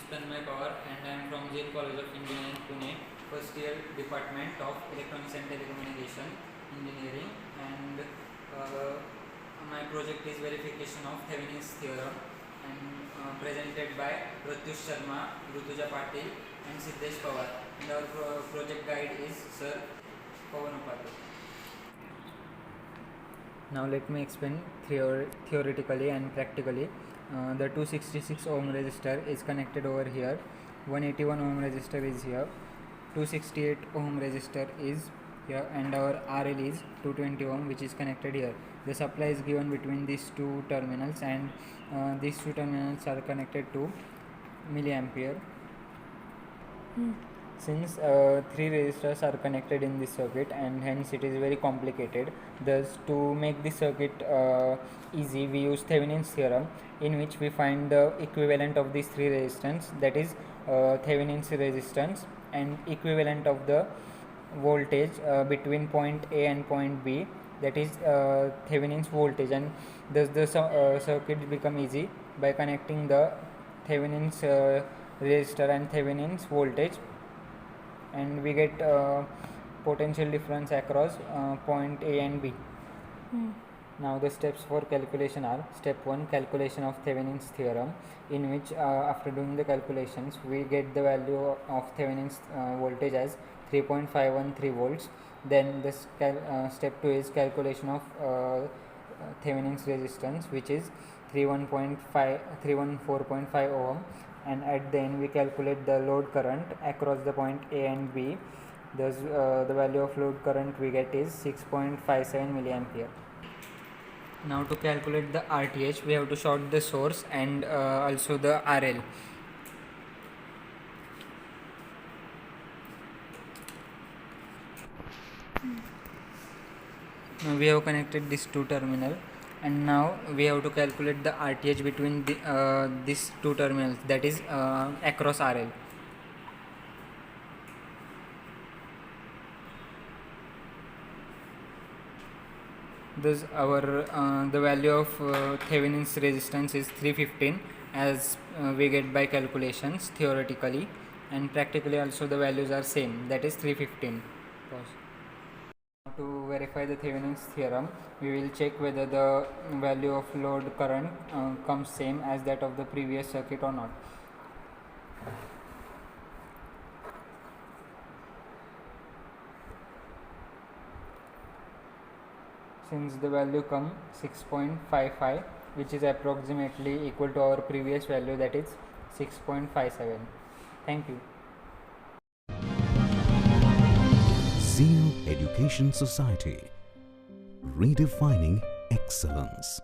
Tanmay Pawar and I am from Jain College of Engineering, Pune, first year department of Electronics and Telecommunication Engineering, and my project is verification of Thevenin's theorem and presented by Pratyush Sharma, Rutuja Patil and Siddesh Pawar, and our project guide is Sir Pawan Upadhyay. Now let me explain theoretically and practically. The 266 ohm resistor is connected over here, 181 ohm resistor is here, 268 ohm resistor is here, and our RL is 220 ohm, which is connected here. The supply is given between these two terminals, and these two terminals are connected to milliampere. Since three resistors are connected in this circuit and hence it is very complicated, thus to make this circuit easy, we use Thevenin's theorem, in which we find the equivalent of these three resistance, that is Thevenin's resistance, and equivalent of the voltage between point A and point B, that is Thevenin's voltage, and thus the circuit become easy by connecting the Thevenin's resistor and Thevenin's voltage, and we get potential difference across point A and B. Now the steps for calculation are: step 1, calculation of Thevenin's theorem, in which after doing the calculations we get the value of Thevenin's voltage as 3.513 volts. Then this step 2 is calculation of Thevenin's resistance, which is 314.5 ohm, and at the end we calculate the load current across the point A and B. Thus the value of load current we get is 6.57 milliampere. Now to calculate the RTH, we have to short the source and also the RL. Now we have connected this two terminal, and now we have to calculate the RTH between these two terminals, that is across RL. Thus our the value of Thevenin's resistance is 315, as we get by calculations theoretically, and practically also the values are same, that is 315. To verify the Thevenin's theorem, we will check whether the value of load current comes same as that of the previous circuit or not. Since the value come 6.55, which is approximately equal to our previous value, that is 6.57. Thank you. Zeal Education Society, redefining excellence.